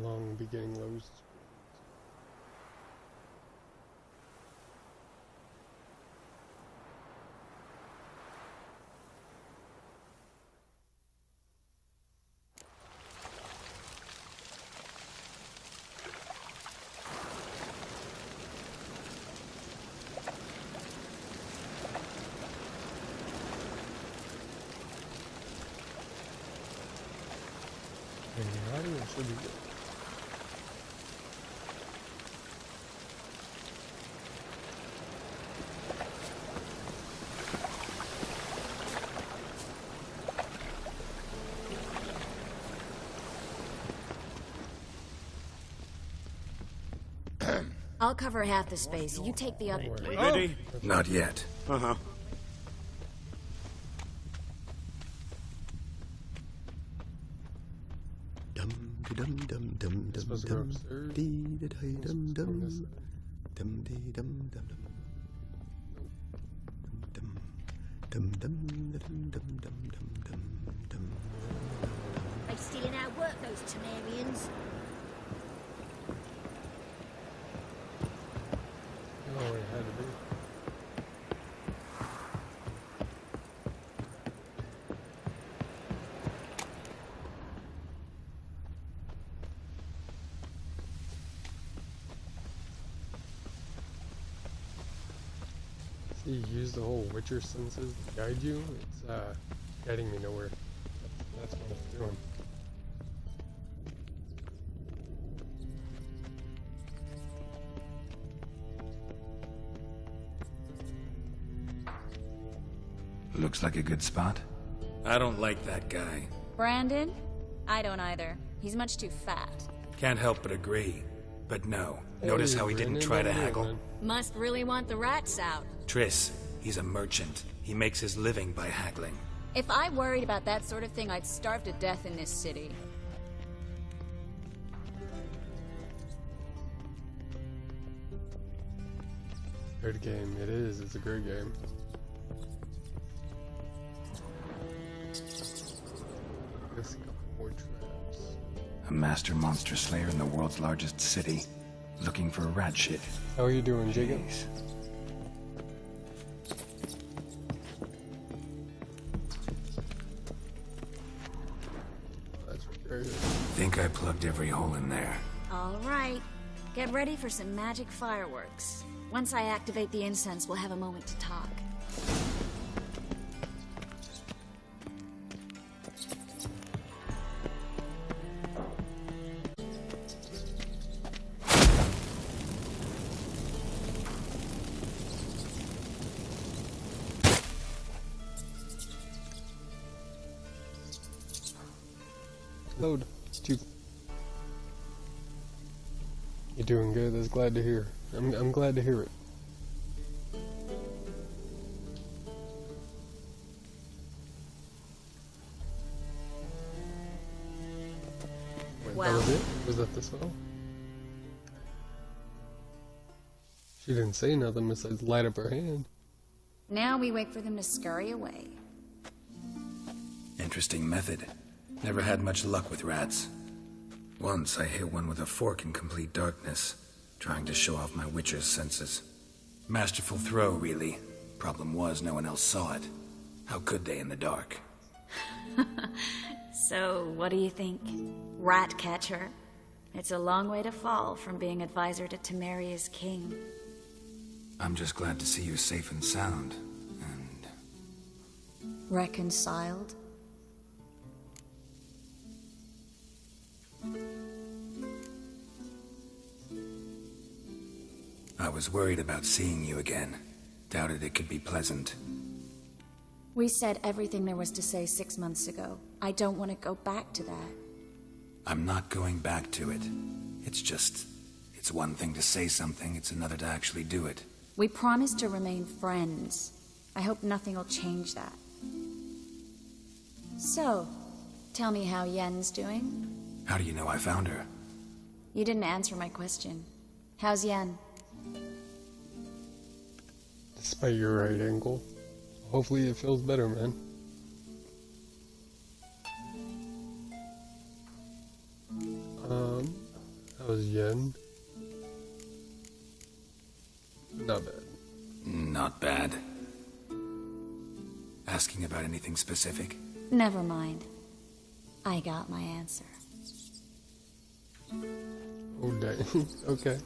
Long beginning lows. And the audio should be good. I'll cover half the space. You take the other. Ready? Not yet. Uh-huh. Supposed to go upstairs. They stealing our work, those Temerians. Oh, it had to be. See, you use the whole Witcher senses to guide you. It's guiding me nowhere. That's what it's doing. Looks like a good spot. I don't like that guy. Brandon? I don't either. He's much too fat. Can't help but agree. But no. Notice how he didn't try to haggle? Must really want the rats out. Triss, he's a merchant. He makes his living by haggling. If I worried about that sort of thing, I'd starve to death in this city. Great game. It is. It's a great game. Let's go. More traps. A master monster slayer in the world's largest city. Looking for a rat shit. How are you doing, Jacob? Jeez. That's very good. Think I plugged every hole in there. All right. Get ready for some magic fireworks. Once I activate the incense, we'll have a moment to talk. Load. You're doing good. That's glad to hear. I'm glad to hear it. Wait, Wow. that was it? Was that this all? She didn't say nothing besides light up her hand. Now we wait for them to scurry away. Interesting method. Never had much luck with rats. Once I hit one with a fork in complete darkness, trying to show off my Witcher's senses. Masterful throw, really. Problem was, no one else saw it. How could they in the dark? So, what do you think? Rat catcher? It's a long way to fall from being advisor to Temeria's king. I'm just glad to see you safe and sound. And Reconciled? I was worried about seeing you again. Doubted it could be pleasant. We said everything there was to say 6 months ago. I don't want to go back to that. I'm not going back to it. It's one thing to say something, it's another to actually do it. We promised to remain friends. I hope nothing will change that. So, tell me how Yen's doing? How do you know I found her? You didn't answer my question. How's Yen? Despite your right ankle. Hopefully it feels better, man. bad. Not bad. Not bad. Asking about anything specific? Never mind. I got my answer. Oh, dang. Okay.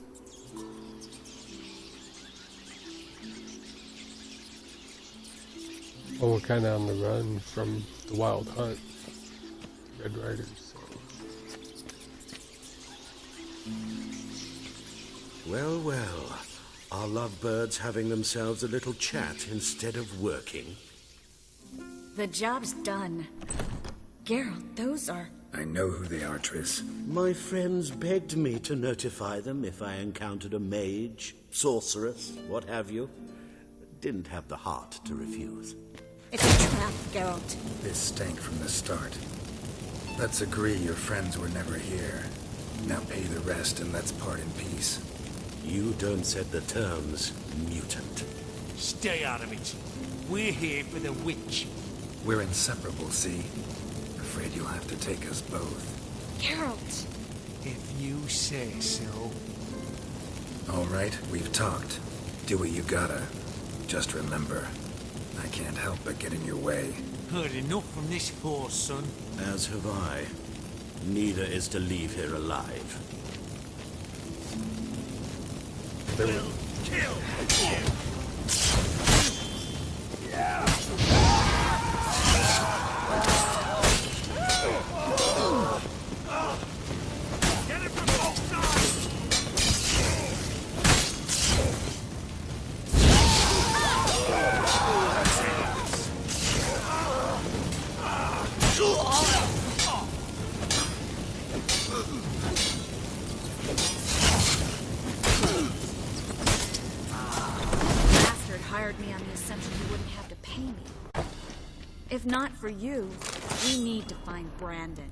Well, we're kind of on the run from the Wild Hunt. Red Riders. So. Well, well. Are lovebirds having themselves a little chat instead of working? The job's done. Geralt, those are... I know who they are, Triss. My friends begged me to notify them if I encountered a mage, sorceress, what have you. Didn't have the heart to refuse. It's a trap, Geralt. This stank from the start. Let's agree your friends were never here. Now pay the rest and let's part in peace. You don't set the terms, mutant. Stay out of it. We're here for the witch. We're inseparable, see? Afraid you'll have to take us both. Geralt! If you say so. All right, we've talked. Do what you gotta. Just remember, I can't help but get in your way. Heard enough from this horse, son. As have I. Neither is to leave here alive. Will kill. Get it from both sides. Bastard hired me on the assumption he wouldn't have to pay me. If not for you, we need to find Brandon.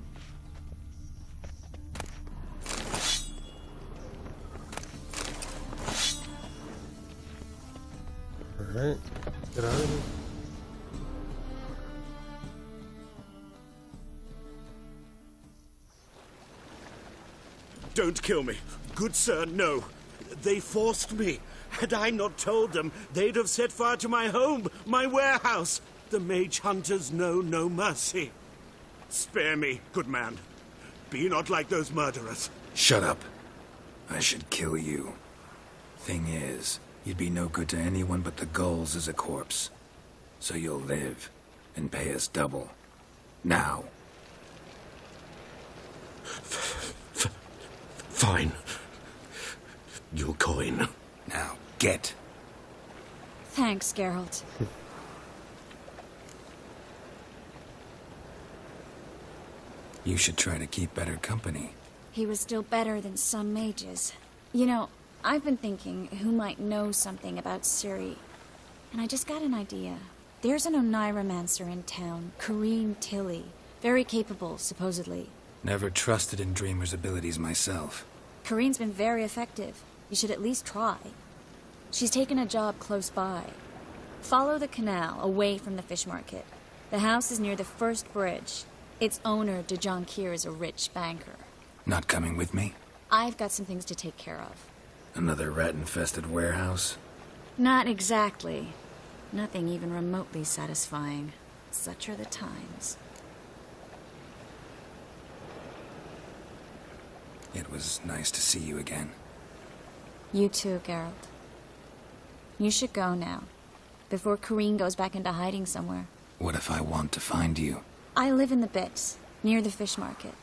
Alright. Get out of here. Don't kill me. Good sir, no. They forced me. Had I not told them, they'd have set fire to my home, my warehouse. The mage hunters know no mercy. Spare me, good man. Be not like those murderers. Shut up. I should kill you. Thing is, you'd be no good to anyone but the gulls as a corpse. So you'll live, and pay us double. Now. Fine. Your coin. Now, get. Thanks, Geralt. You should try to keep better company. He was still better than some mages. You know, I've been thinking who might know something about Ciri. And I just got an idea. There's an Oneiromancer in town, Corrine Tilly. Very capable, supposedly. Never trusted in Dreamer's abilities myself. Corrine's been very effective. You should at least try. She's taken a job close by. Follow the canal, away from the fish market. The house is near the first bridge. Its owner, de Jonquier, is a rich banker. Not coming with me? I've got some things to take care of. Another rat-infested warehouse? Not exactly. Nothing even remotely satisfying. Such are the times. It was nice to see you again. You too, Geralt. You should go now, before Corrine goes back into hiding somewhere. What if I want to find you? I live in the Bits, near the fish market.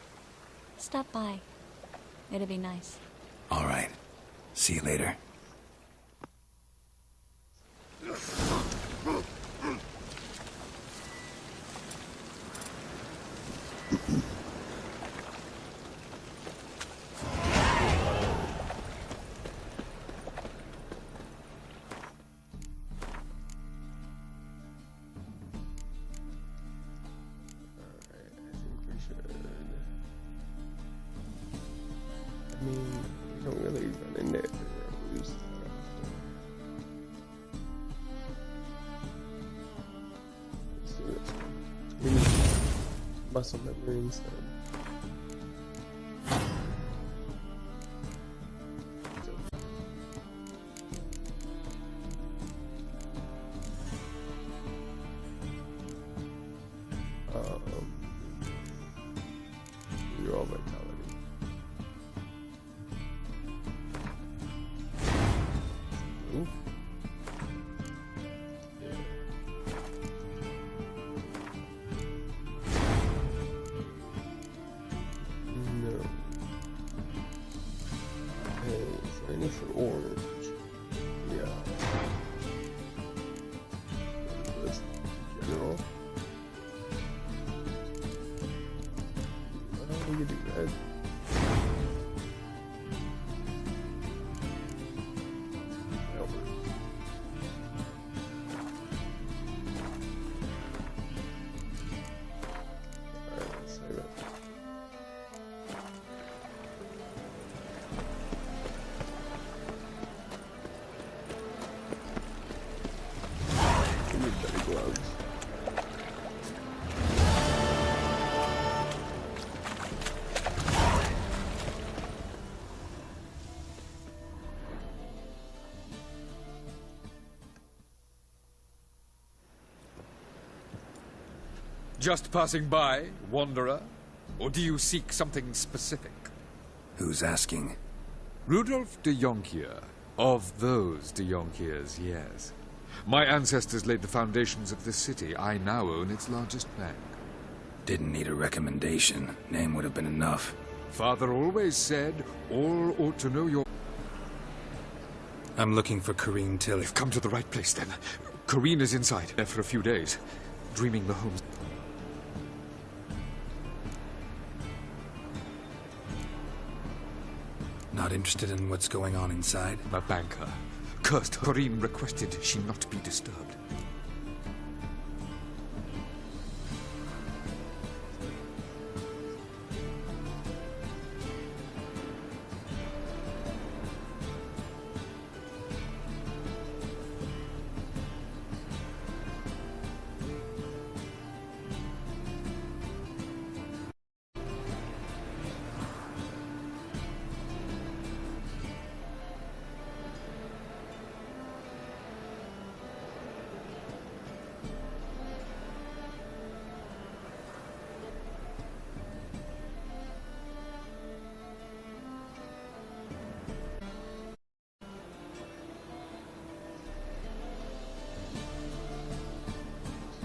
Stop by. It'll be nice. All right. See you later. I mean, we don't really run into arrows that often. Let's do this one. We need muscle memory instead. raggedy red. Alright, let's save it. We need better gloves. Just passing by, wanderer? Or do you seek something specific? Who's asking? Rudolf de Jonkier. Of those de Jonkiers, yes. My ancestors laid the foundations of this city. I now own its largest bank. Didn't need a recommendation. Name would have been enough. Father always said, all ought to know your... I'm looking for Kareen Tilly. You've come to the right place, then. Kareen is inside, there for a few days, dreaming the homes... Not interested in what's going on inside? A banker. Cursed Kareen requested she not be disturbed.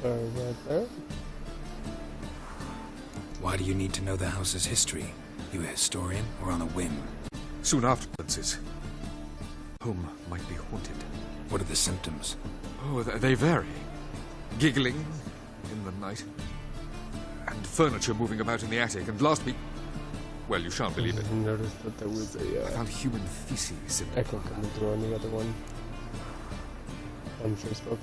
Sorry about that. Why do you need to know the house's history? You a historian or on a whim? Soon afterwards, home might be haunted. What are the symptoms? Oh, they vary. Giggling in the night, and furniture moving about in the attic, and last week... Well, you shan't believe it. I noticed that there was I a found human feces in the echo coming through on the other one. I'm sure spoke.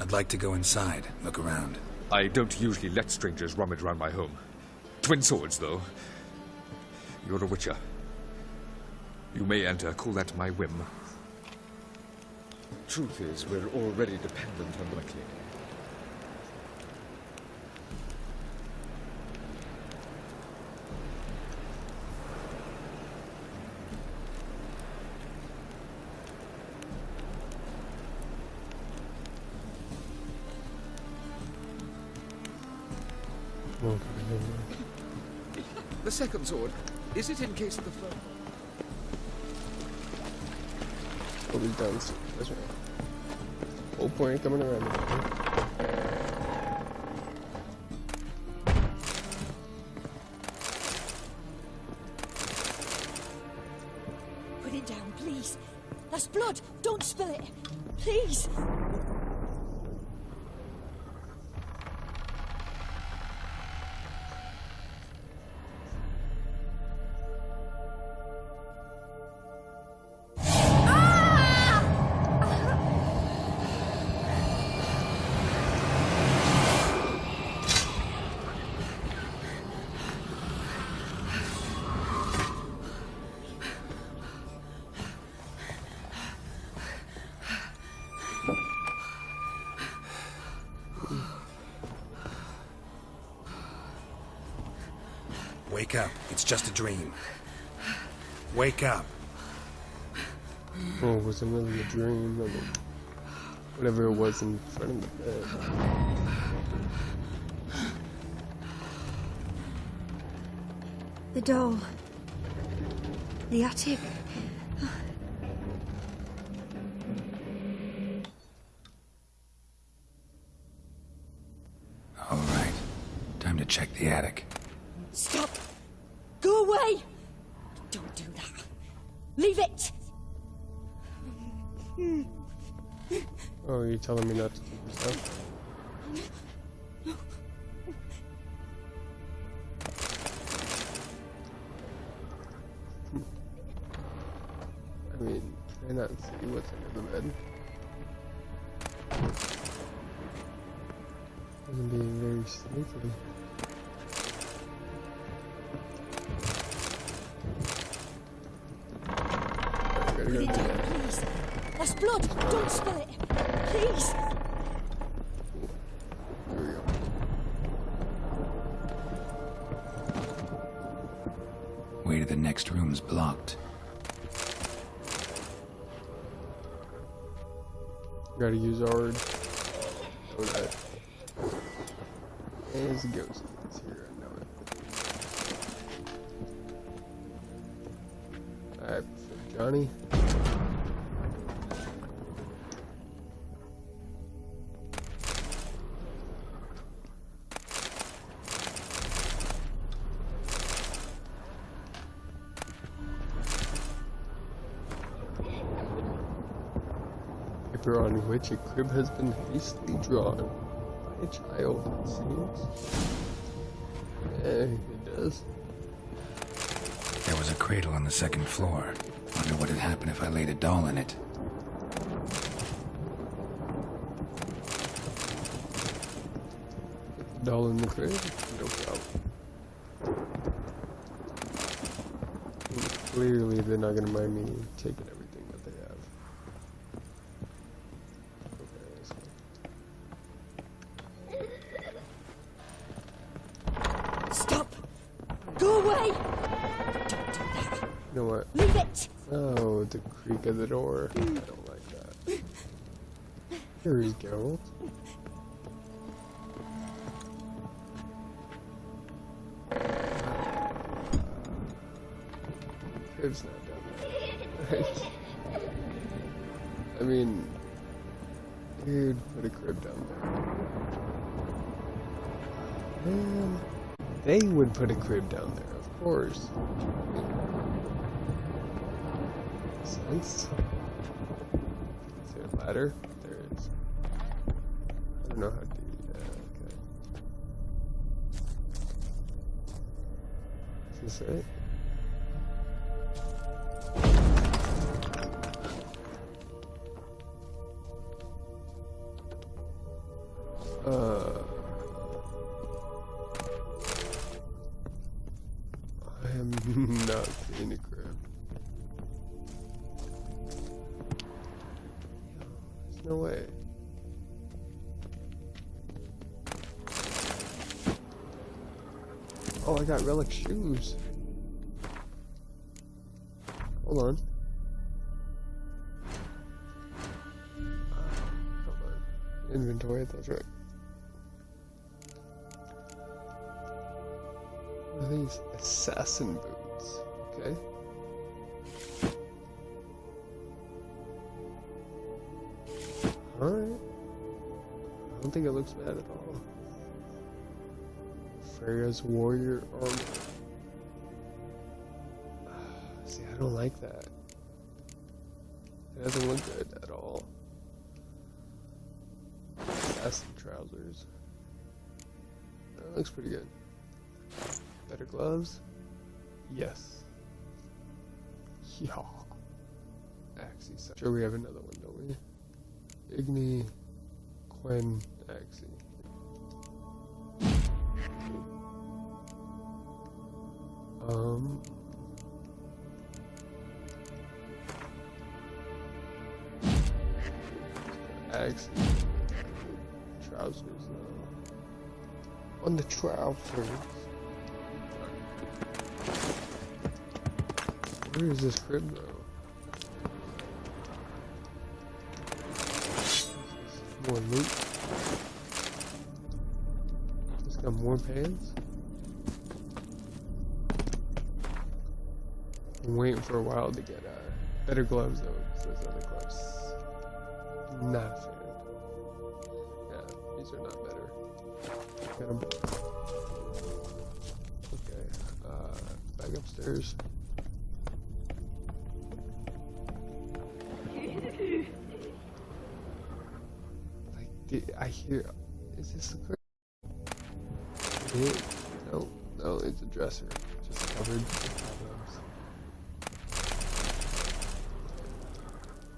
I'd like to go inside, look around. I don't usually let strangers rummage around my home. Twin swords, though. You're a witcher. You may enter, call that my whim. Truth is, we're already dependent on the lucky. The second sword, is it in case of the first? What we've done. That's right. Whole point of coming around. Put it down, please. That's blood. Don't spill it. Please. Wake up. It's just a dream. Wake up. Oh, it wasn't really a dream. I mean, whatever it was in front of the bed. The doll. The attic. Time to check the attic. Stop! Go away! Don't do that. Leave it! Oh, you're telling me not to keep yourself? I mean, can I not see what's under the bed? I'm being very sneaky. Put it down, please. That's blood! Don't spill it! Please! There we go. Way to the next room's blocked. Gotta use our donut. There's a ghost. It's here, I know it. Alright, for Johnny. Paper on which a crib has been hastily drawn by a child, it seems. Yeah, it does. There was a cradle on the second floor. Wonder what had happened if I laid a doll in it. Put the doll in the crib? No problem. Clearly, they're not gonna mind me taking everything that they have. Stop! Go away! Don't do that. You know what? Leave it! Oh, the creak of the door. I don't like that. Here is Geralt. Crib's not down there. Right? I mean, dude, put a crib down there. Man, they would put a crib down there, of course. Sense. Is there a ladder? There is. I don't know how to do that. Okay. Is this it? I am not seeing a crib. There's no way. Oh, I got relic shoes. Hold on. Hold on. Inventory, that's right. What are these? Assassin boots. Okay. Alright. I don't think it looks bad at all. Freya's warrior armor. See, I don't like that. It doesn't look good at all. Assassin trousers. That looks pretty good. Better gloves? Yes. Yeah. Axie. Sure, we have another one, don't we? Igni, Quen, Axie. Axie. Trousers, though. On the trousers. Where is this crib, though? More loot. Just got more pants. I'm waiting for a while to get better gloves, though, because those other gloves. Not a fan. Yeah, these are not better. Got 'em. going upstairs. I hear. Is this the correct? No, no, it's a dresser. Just covered with cobwebs.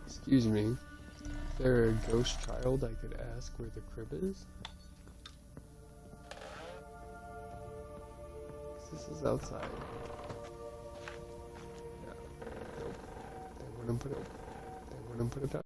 Excuse me. Is there a ghost child I could ask where the crib is? 'Cause this is outside. Yeah. Nope. They wouldn't put it. They wouldn't put it down.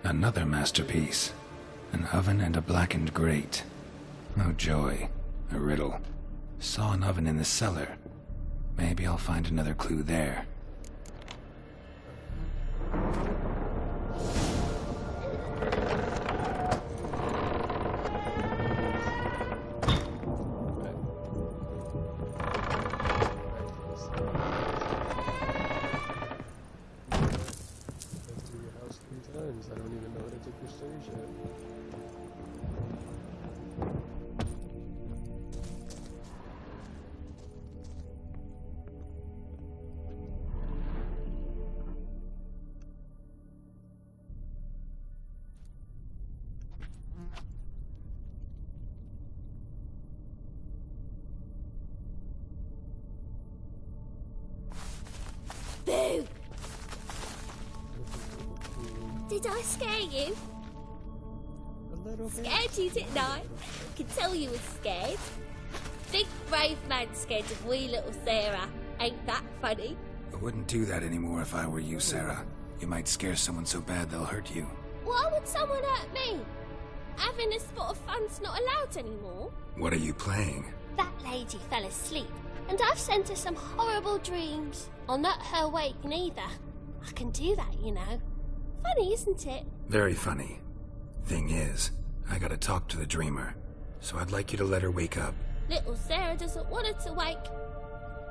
Another masterpiece. An oven and a blackened grate. Oh joy. A riddle. Saw an oven in the cellar. Maybe I'll find another clue there. I don't even know how to take your stairs yet. Boo! Did I scare you? A little bit. Scared you, didn't I? Could tell you was scared. Big brave man scared of wee little Sarah. Ain't that funny? I wouldn't do that anymore if I were you, Sarah. You might scare someone so bad they'll hurt you. Why would someone hurt me? Having a spot of fun's not allowed anymore. What are you playing? That lady fell asleep, and I've sent her some horrible dreams. I'll not her wake neither. I can do that, you know. Funny, isn't it? Very funny. Thing is, I gotta talk to the dreamer, so I'd like you to let her wake up. Little Sarah doesn't want her to wake.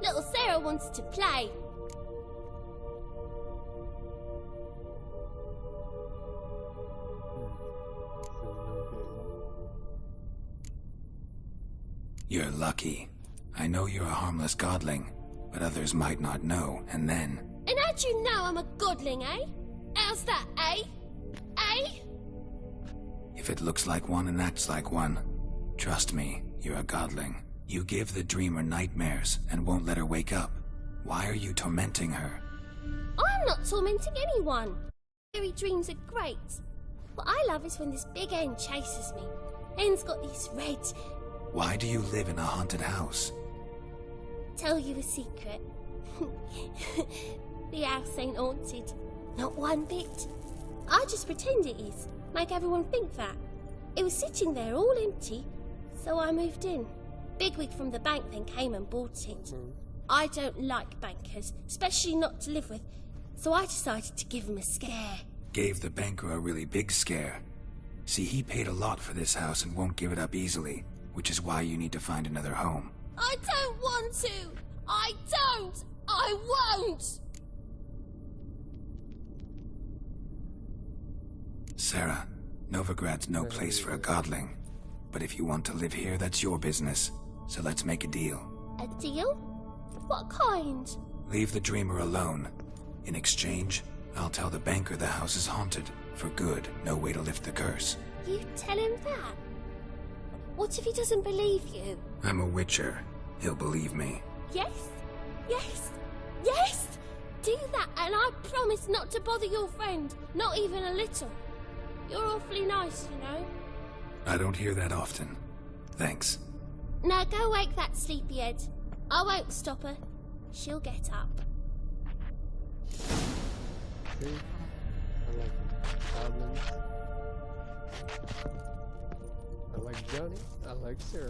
Little Sarah wants to play. You're lucky. I know you're a harmless godling, but others might not know, and then... And how'd you know I'm a godling, eh? How's that, eh? Eh? If it looks like one and acts like one, trust me, you're a godling. You give the dreamer nightmares and won't let her wake up. Why are you tormenting her? I'm not tormenting anyone. Fairy dreams are great. What I love is when this big hen chases me. Hen's got these red... Why do you live in a haunted house? Tell you a secret. The house ain't haunted. Not one bit. I just pretend it is. Make everyone think that. It was sitting there all empty, so I moved in. Bigwig from the bank then came and bought it. I don't like bankers, especially not to live with, so I decided to give him a scare. Gave the banker a really big scare. See, he paid a lot for this house and won't give it up easily, which is why you need to find another home. I don't want to! I don't! I won't! Sarah, Novigrad's no place for a godling. But if you want to live here, that's your business. So let's make a deal. A deal? What kind? Leave the dreamer alone. In exchange, I'll tell the banker the house is haunted. For good, no way to lift the curse. You tell him that? What if he doesn't believe you? I'm a witcher. He'll believe me. Yes? Yes? Yes! Do that, and I promise not to bother your friend. Not even a little. You're awfully nice, you know. I don't hear that often. Thanks. Now go wake that sleepyhead. I won't stop her. She'll get up. See? I like goblins. I like Johnny. I like Sarah.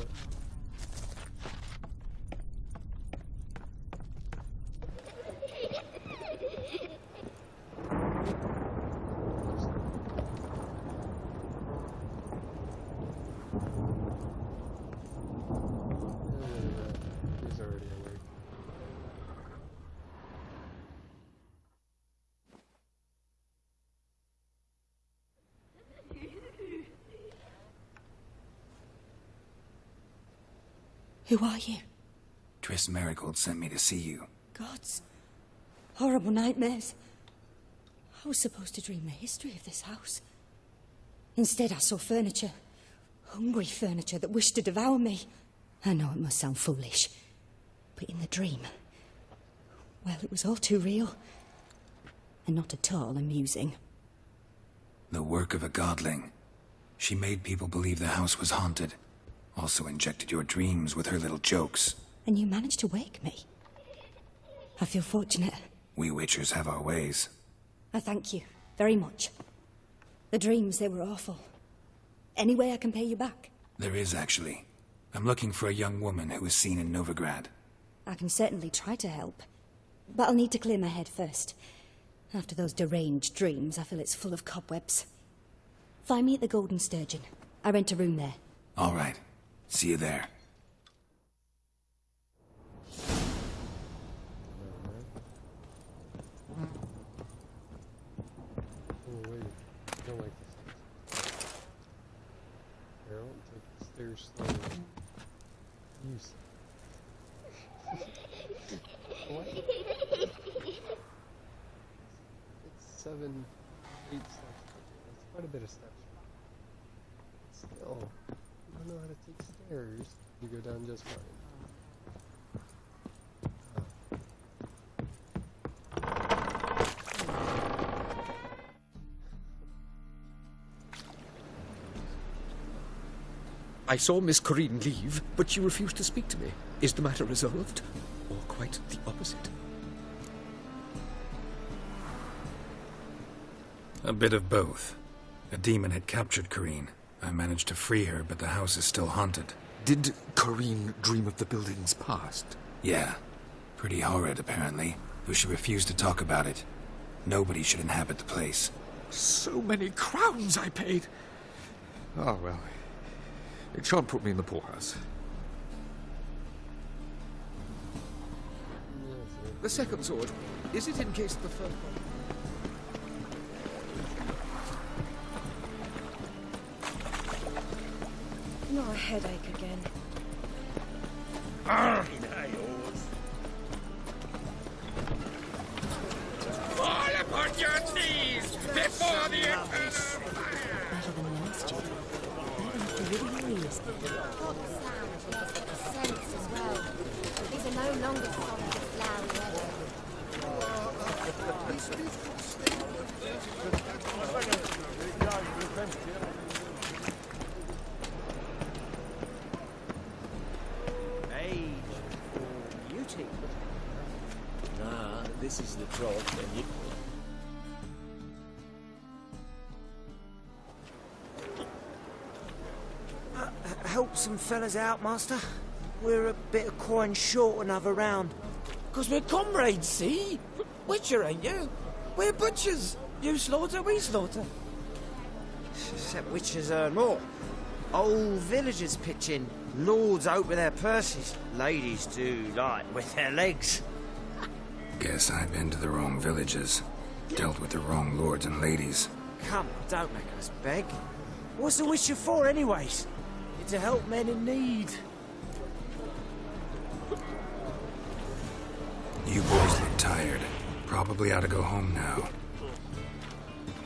He's already awake. Who are you? Triss Marigold sent me to see you. Gods. Horrible nightmares. I was supposed to dream the history of this house. Instead, I saw furniture. Hungry furniture that wished to devour me. I know it must sound foolish, but in the dream, well, it was all too real. And not at all amusing. The work of a godling. She made people believe the house was haunted. Also injected your dreams with her little jokes. And you managed to wake me. I feel fortunate. We witchers have our ways. I thank you very much. The dreams, they were awful. Any way I can pay you back? There is, actually. I'm looking for a young woman who was seen in Novigrad. I can certainly try to help. But I'll need to clear my head first. After those deranged dreams, I feel it's full of cobwebs. Find me at the Golden Sturgeon. I rent a room there. All right. See you there. Oh wait, I don't like this. Here, I won't take the stairs slowly. You what? It's 7, 8 steps. That's quite a bit of steps. Still, I don't know how to take stairs. You go down just fine. I saw Miss Corinne leave, but she refused to speak to me. Is the matter resolved? Or quite the opposite? A bit of both. A demon had captured Corinne. I managed to free her, but the house is still haunted. Did Corinne dream of the building's past? Yeah. Pretty horrid, apparently, though she refused to talk about it. Nobody should inhabit the place. So many crowns I paid. Oh, well. It shan't put me in the poorhouse. The second sword, is it in case the first one... Not a headache again. Fall upon your knees before the eternal fire! Better than last year. That after really years. Hot sand gives it a sense as well. These are no longer fond of flowery weather. Age or beauty? Nah, this is the trough, and you... Help some fellas out, master. We're a bit of coin short another round. 'Cause we're comrades, see? Witcher, ain't you? We're butchers. You slaughter, we slaughter. Except witches earn more. Old villagers pitch in. Lords open their purses. Ladies do like with their legs. Guess I've been to the wrong villages. Dealt with the wrong lords and ladies. Come on, don't make us beg. What's the Witcher for, anyways? It's to help men in need. You boys look tired. Probably ought to go home now.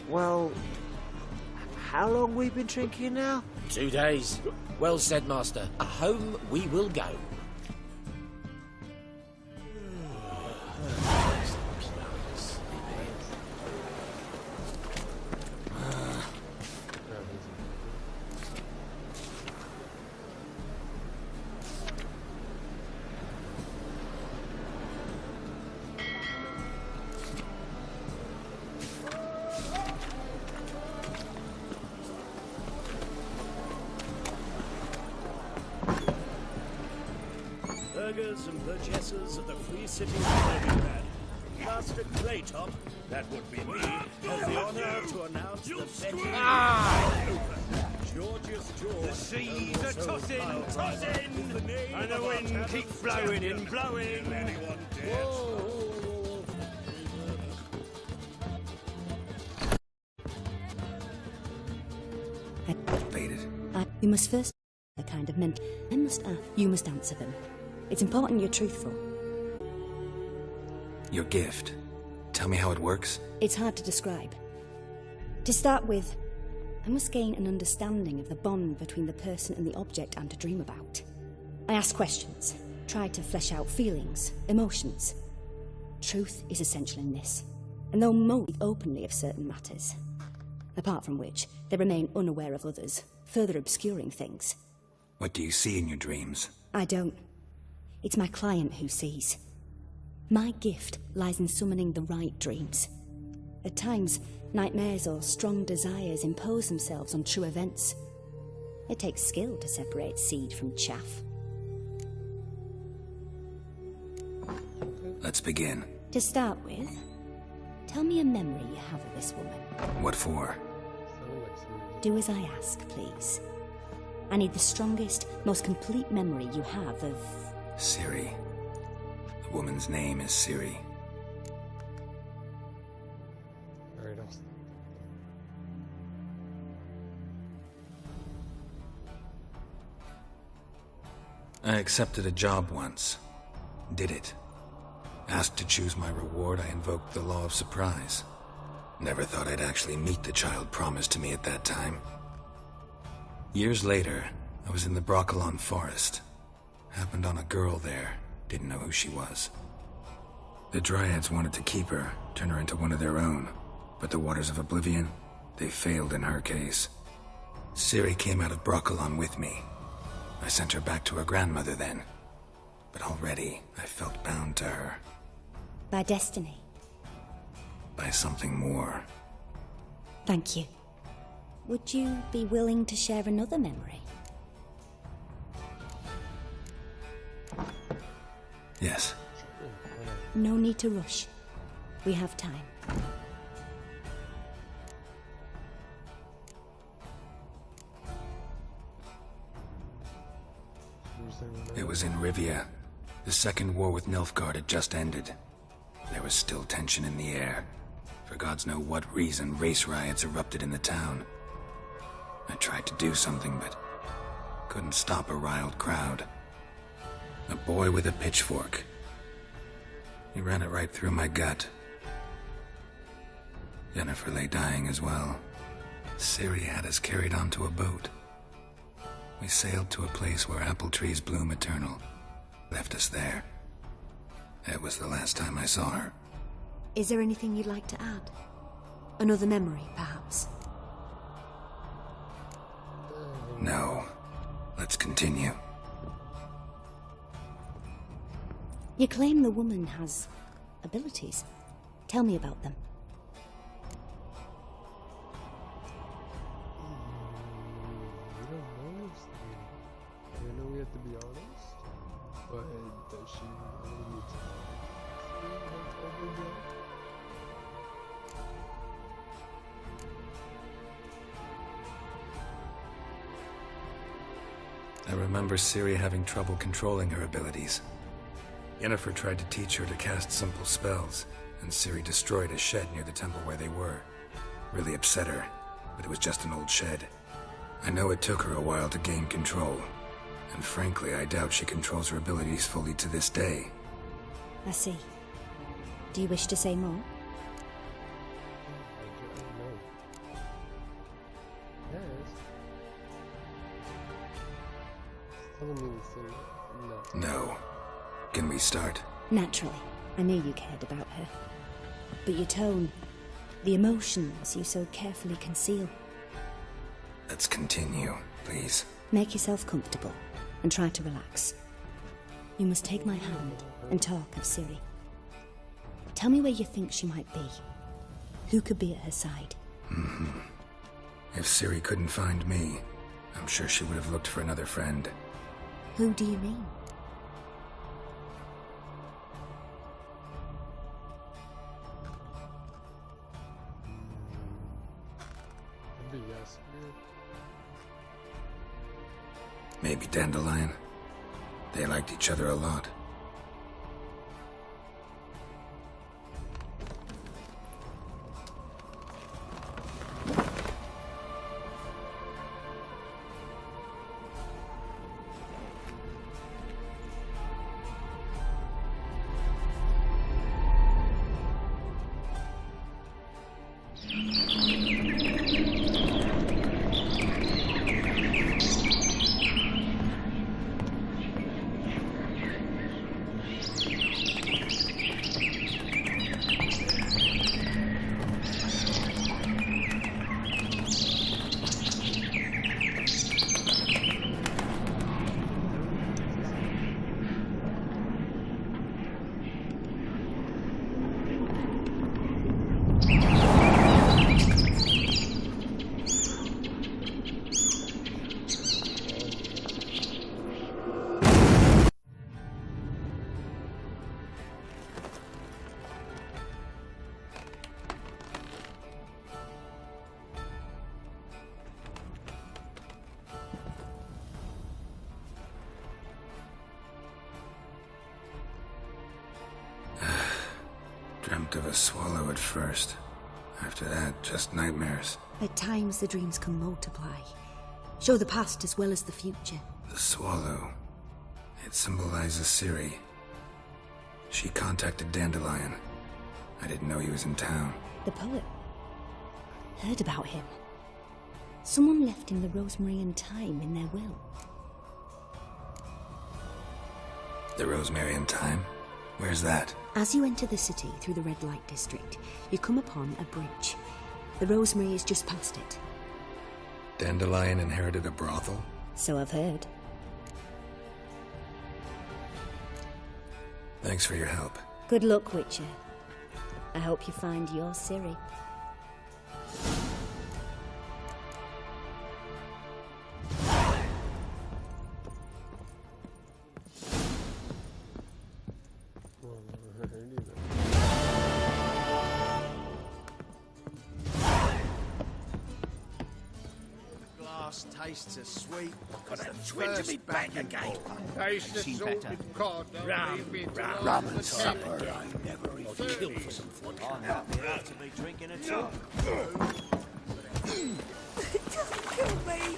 Well, how long we been drinking now? 2 days. Well said, Master. Home we will go. Burghers and burgesses of the free city of Leningrad. Master Claytop, that would be me, has the honor to announce the betting. George's George. The seas are tossing, tossing, and the wind keeps blowing and blowing. Anyone Faded. You must first the kind of men. You must answer them. It's important you're truthful. Your gift. Tell me how it works. It's hard to describe. To start with, I must gain an understanding of the bond between the person and the object I'm to dream about. I ask questions, try to flesh out feelings, emotions. Truth is essential in this, and though most speak openly of certain matters, apart from which they remain unaware of others, further obscuring things. What do you see in your dreams? I don't. It's my client who sees. My gift lies in summoning the right dreams. At times, nightmares or strong desires impose themselves on true events. It takes skill to separate seed from chaff. Let's begin. To start with, tell me a memory you have of this woman. What for? Do as I ask, please. I need the strongest, most complete memory you have of... Ciri. The woman's name is Ciri. Alright, I accepted a job once. Did it. Asked to choose my reward, I invoked the law of surprise. Never thought I'd actually meet the child promised to me at that time. Years later, I was in the Broccolon forest. Happened on a girl there. Didn't know who she was. The Dryads wanted to keep her, turn her into one of their own. But the Waters of Oblivion, they failed in her case. Ciri came out of Broccolon with me. I sent her back to her grandmother then. But already, I felt bound to her. By destiny. By something more. Thank you. Would you be willing to share another memory? Yes. No need to rush. We have time. It was in Rivia. The second war with Nilfgaard had just ended. There was still tension in the air. For gods know what reason, race riots erupted in the town. I tried to do something, but couldn't stop a riled crowd. A boy with a pitchfork. He ran it right through my gut. Jennifer lay dying as well. Ciri had us carried onto a boat. We sailed to a place where apple trees bloom eternal. Left us there. It was the last time I saw her. Is there anything you'd like to add? Another memory, perhaps? No. Let's continue. You claim the woman has abilities. Tell me about them. We don't know. We know we have to be honest, but does she really need to I remember Ciri having trouble controlling her abilities. Yennefer tried to teach her to cast simple spells, and Ciri destroyed a shed near the temple where they were. Really upset her, but it was just an old shed. I know it took her a while to gain control, and frankly, I doubt she controls her abilities fully to this day. I see. Do you wish to say more? Yes. Telling me to say no. No. Can we start? Naturally. I knew you cared about her. But your tone, the emotions you so carefully conceal. Let's continue, please. Make yourself comfortable and try to relax. You must take my hand and talk of Ciri. Tell me where you think she might be. Who could be at her side? If Ciri couldn't find me, I'm sure she would have looked for another friend. Who do you mean? Yes. Maybe Dandelion. They liked each other a lot. Dreamt of a swallow at first. After that, just nightmares. At times the dreams can multiply. Show the past as well as the future. The swallow. It symbolizes Ciri. She contacted Dandelion. I didn't know he was in town. The poet. Heard about him. Someone left him the rosemary and thyme in their will. The rosemary and thyme? Where's that? As you enter the city through the red light district, you come upon a bridge. The rosemary is just past it. Dandelion inherited a brothel? So I've heard. Thanks for your help. Good luck, Witcher. I hope you find your Ciri. Tastes as sweet. Got a twinge of me back again. Taste the salted cod. Rum and supper. I never would kill for some fun. I'm not allowed to be drinking at all. Don't kill me!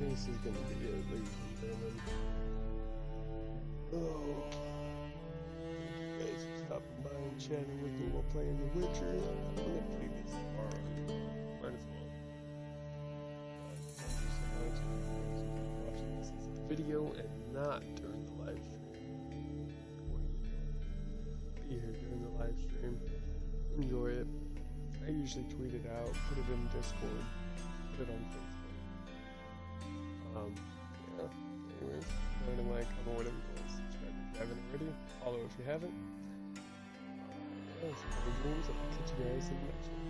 This is gonna be it, ladies and gentlemen. Oh, you guys are stopping by and chatting with me while playing The Witcher. I'm gonna play this tomorrow. Might as well. Thank you so much for watching this as a video and not during the live stream. Be here during the live stream. Enjoy it. I usually tweet it out, put it in Discord, put it on Facebook. Yeah. Anyways, go ahead and like, comment, whatever you want. Subscribe if you haven't already. Follow if you haven't. Yeah, this is my Dreemzs. I'll catch you guys in the next one.